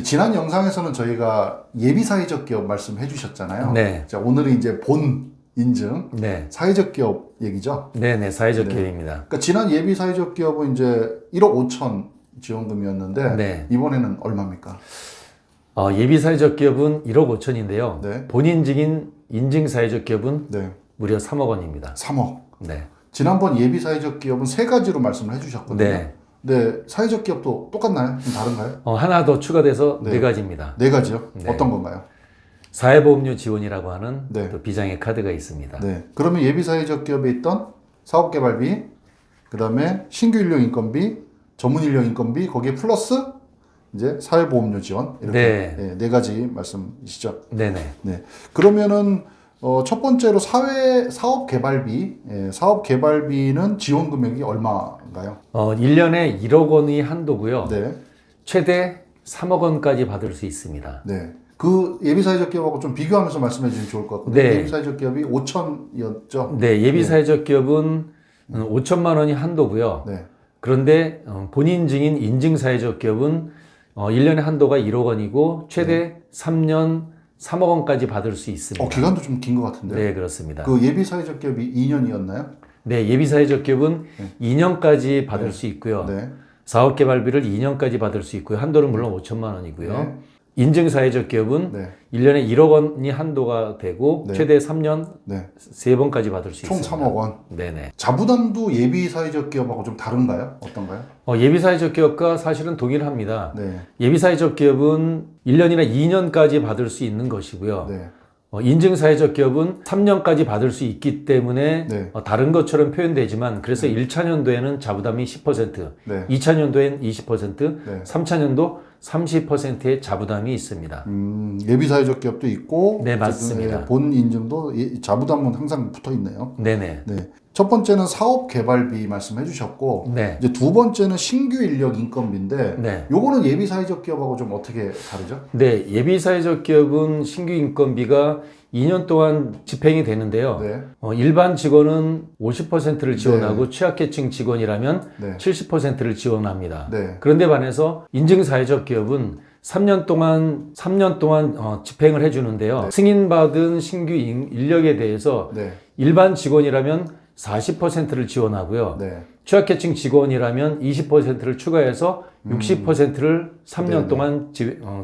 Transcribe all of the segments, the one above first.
지난 영상에서는 저희가 예비 사회적 기업 말씀해 주셨잖아요. 네. 자, 오늘은 이제 본 인증 네. 사회적 기업 얘기죠. 네네, 사회적 네. 기업입니다. 그러니까 지난 예비 사회적 기업은 이제 1억 5천 지원금이었는데 네. 이번에는 얼마입니까? 예비 사회적 기업은 1억 5천인데요. 네. 본인 증인 인증 사회적 기업은 네. 무려 3억 원입니다. 3억. 네. 지난번 예비 사회적 기업은 세 가지로 말씀을 해주셨거든요. 네. 네, 사회적 기업도 똑같나요? 좀 다른가요? 하나 더 추가돼서 네. 네 가지입니다. 네 가지요? 네. 어떤 건가요? 사회보험료 지원이라고 하는 네. 또 비장의 카드가 있습니다. 네. 그러면 예비 사회적 기업에 있던 사업개발비, 그 다음에 신규 인력 인건비, 전문 인력 인건비, 거기에 플러스 이제 사회보험료 지원 이렇게 네. 네 가지 말씀이시죠. 네네. 네. 그러면은 첫 번째로 사업개발비, 사업개발비는 지원 금액이 얼마인가요? 1년에 1억 원이 한도고요. 네. 최대 3억 원까지 받을 수 있습니다. 네. 그 예비사회적 기업하고 좀 비교하면서 말씀해 주시면 좋을 것 같거든요. 네. 예비사회적 기업이 5천이었죠? 네, 예비 사회적 기업은 5천만 원이 한도고요. 네. 그런데 본인 증인 인증 사회적 기업은 1년에 한도가 1억 원이고 최대 3년 3억 원까지 받을 수 있습니다. 기간도 좀 긴 것 같은데. 네, 그렇습니다. 그 예비사회적 기업이 2년이었나요? 네, 예비 사회적 기업은 2년까지 받을 수 있고요. 네. 사업 개발비를 2년까지 받을 수 있고요. 한도는 물론 5천만 원이고요. 네. 인증 사회적 기업은 네. 1년에 1억 원이 한도가 되고 네. 최대 3년 네. 3번까지 받을 수 총 있습니다. 3억 원. 네네. 자부담도 예비사회적 기업하고 좀 다른가요? 어떤가요? 예비 사회적 기업과 사실은 동일합니다. 네. 예비 사회적 기업은 1년이나 2년까지 받을 수 있는 것이고요. 네. 인증 사회적 기업은 3년까지 받을 수 있기 때문에 네. 다른 것처럼 표현되지만 그래서 1차년도에는 자부담이 10%, 네. 2차년도엔 20%, 네. 3차년도 30%의 자부담이 있습니다. 예비사회적 기업도 있고. 네, 어쨌든, 맞습니다. 본 인증도 자부담은 항상 붙어 있네요. 네네. 네. 첫 번째는 사업 개발비 말씀해 주셨고. 네. 이제 두 번째는 신규 인력 인건비인데. 네. 요거는 예비사회적 기업하고 좀 어떻게 다르죠? 네, 예비 사회적 기업은 신규 인건비가 2년 동안 집행이 되는데요. 네. 일반 직원은 50%를 지원하고 취약계층 직원이라면 네. 70%를 지원합니다. 네. 그런데 반해서 인증 사회적 기업은 3년 동안 집행을 해주는데요. 승인받은 신규 인력에 대해서 네. 일반 직원이라면 40%를 지원하고요. 네. 취약계층 직원이라면 20%를 추가해서 60%를 3년 네네. 동안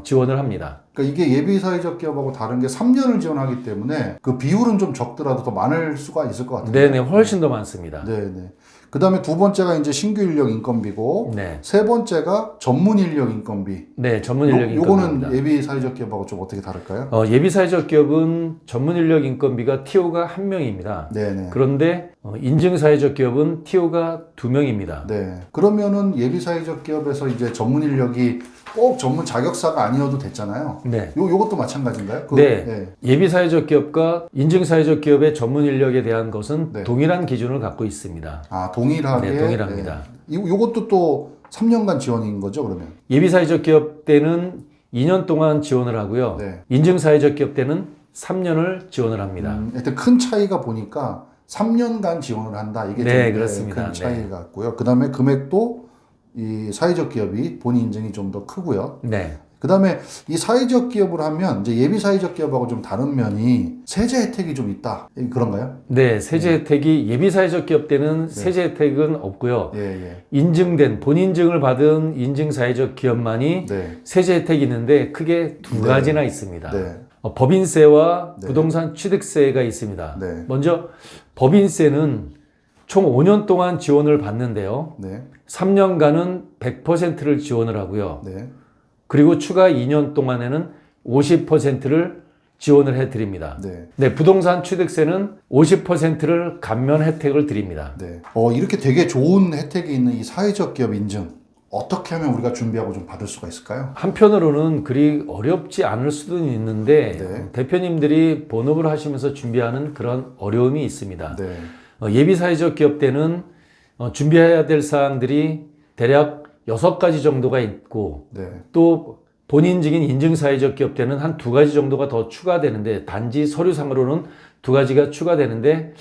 지원을 합니다. 그러니까 이게 예비사회적 기업하고 다른 게 3년을 지원하기 때문에 그 비율은 좀 적더라도 더 많을 수가 있을 것 같아요. 네네, 훨씬 더 많습니다. 네네. 그 다음에 두 번째가 이제 신규 인력 인건비고, 네. 세 번째가 전문 인력 인건비. 네, 전문 인력 요거는 인건비입니다. 예비사회적 기업하고 좀 어떻게 다를까요? 예비 사회적 기업은 전문 인력 인건비가 TO가 1명입니다. 네네. 그런데 인증 사회적 기업은 TO가 2명입니다. 네. 그러면은 예비사회적 기업에서 이제 전문 인력이 꼭 전문 자격사가 아니어도 됐잖아요. 네. 요것도 마찬가지인가요? 네. 예비 사회적 기업과 인증 사회적 기업의 전문 인력에 대한 것은 네. 동일한 기준을 갖고 있습니다. 아, 동일하게. 네, 동일합니다. 요것도 또 3년간 지원인 거죠, 그러면? 예비 사회적 기업 때는 2년 동안 지원을 하고요. 네. 인증 사회적 기업 때는 3년을 지원을 합니다. 하여튼 큰 차이가 보니까 3년간 지원을 한다. 이게 네, 좀 그렇습니다. 큰 차이 같고요. 그 다음에 금액도 이 사회적 기업이 본인 인증이 좀 더 크고요. 네. 그 다음에 이 사회적 기업을 하면 이제 예비 사회적 기업하고 좀 다른 면이 세제 혜택이 좀 있다. 그런가요? 네, 세제 혜택이 예비 사회적 기업 때는 세제 혜택은 없고요. 예. 인증된 본인증을 받은 인증 사회적 기업만이 네. 세제 혜택이 있는데 크게 두 네. 가지나 있습니다. 네. 법인세와 네. 부동산 취득세가 있습니다. 네. 먼저 법인세는 총 5년 동안 지원을 받는데요. 네. 3년간은 100%를 지원을 하고요. 네. 그리고 추가 2년 동안에는 50%를 지원을 해드립니다. 네. 네, 부동산 취득세는 50%를 감면 혜택을 드립니다. 네. 이렇게 되게 좋은 혜택이 있는 이 사회적 기업 인증 어떻게 하면 우리가 준비하고 좀 받을 수가 있을까요? 한편으로는 그리 어렵지 않을 수도 있는데 네. 대표님들이 본업을 하시면서 준비하는 그런 어려움이 있습니다. 네. 예비 사회적 기업 때는 준비해야 될 사항들이 대략 6가지 정도가 있고 네. 또 본인 증인 인증 사회적 기업 때는 한 2가지 정도가 더 추가되는데 단지 서류상으로는 2가지가 추가되는데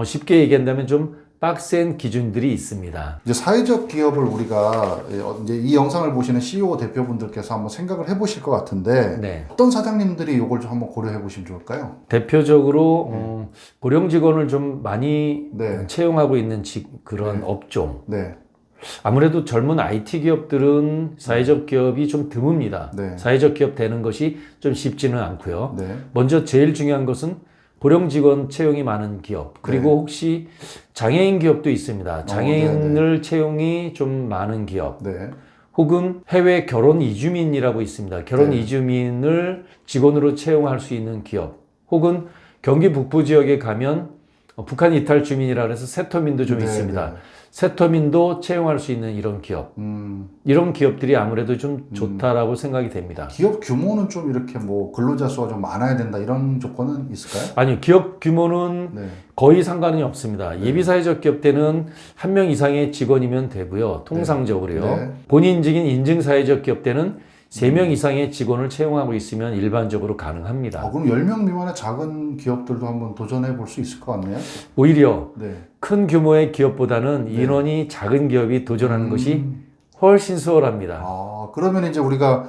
쉽게 얘기한다면 좀 빡센 기준들이 있습니다. 이제 사회적 기업을 우리가 이제 이 영상을 보시는 CEO 대표분들께서 한번 생각을 해보실 것 같은데 네. 어떤 사장님들이 이걸 좀 한번 고려해 보시면 좋을까요? 대표적으로 고령 직원을 좀 많이 네. 채용하고 있는 그런 네. 업종. 네, 아무래도 젊은 IT 기업들은 사회적 기업이 좀 드뭅니다. 네. 사회적 기업 되는 것이 좀 쉽지는 않고요. 네, 먼저 제일 중요한 것은 고령 직원 채용이 많은 기업, 그리고 혹시 장애인 기업도 있습니다. 장애인을 채용이 좀 많은 기업, 네, 혹은 해외 결혼 이주민이라고 있습니다. 결혼 네. 이주민을 직원으로 채용할 수 있는 기업, 혹은 경기 북부 지역에 가면 북한 이탈 주민이라 해서 세터민도 좀 네, 있습니다. 네. 세터민도 채용할 수 있는 이런 기업, 이런 기업들이 아무래도 좀 좋다라고 생각이 됩니다. 기업 규모는 좀 이렇게 뭐 근로자 수가 좀 많아야 된다 이런 조건은 있을까요? 아니요, 기업 규모는 네, 거의 상관이 없습니다. 예비사회적 기업 때는 한 명 이상의 직원이면 되고요. 통상적으로요. 네. 본인직인 인증사회적 기업 때는 3명 이상의 직원을 채용하고 있으면 일반적으로 가능합니다. 그럼 10명 미만의 작은 기업들도 한번 도전해 볼 수 있을 것 같네요. 오히려 네. 큰 규모의 기업보다는 인원이 작은 기업이 도전하는 것이 훨씬 수월합니다. 그러면 이제 우리가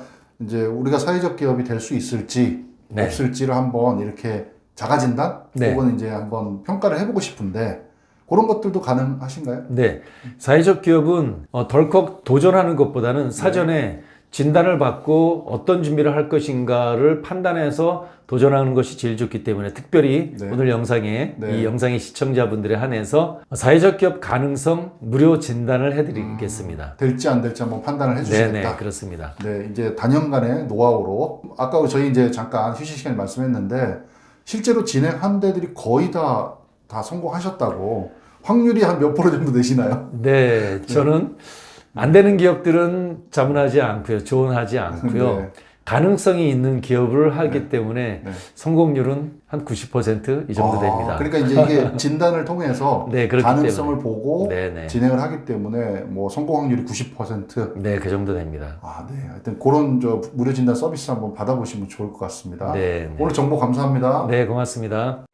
사회적 기업이 될 수 있을지 네. 없을지를 한번 이렇게 자가진단 네. 혹은 이제 한번 평가를 해보고 싶은데 그런 것들도 가능하신가요? 네. 사회적 기업은 덜컥 도전하는 것보다는 사전에 진단을 받고 어떤 준비를 할 것인가를 판단해서 도전하는 것이 제일 좋기 때문에 특별히 네. 오늘 영상에 네. 이 영상의 시청자분들에 한해서 사회적 기업 가능성 무료 진단을 해드리겠습니다. 될지 안 될지 한번 판단을 해주시겠다. 네네, 그렇습니다. 네, 이제 단연간의 노하우로 아까 저희 이제 잠깐 휴식 시간에 말씀했는데 실제로 진행한 데들이 거의 다 성공하셨다고 확률이 한 몇 프로 정도 되시나요? 네, 저는 안 되는 기업들은 자문하지 않고요, 조언하지 않고요. 네. 가능성이 있는 기업을 하기 때문에 네. 성공률은 한 90% 이 정도 됩니다. 그러니까 이제 이게 진단을 통해서 네, 그렇기 가능성을 때문에. 보고 네네. 진행을 하기 때문에 뭐 성공 확률이 90%. 네, 그 정도 됩니다. 네. 하여튼 그런 무료 진단 서비스 한번 받아보시면 좋을 것 같습니다. 네. 오늘 정보 감사합니다. 네, 고맙습니다.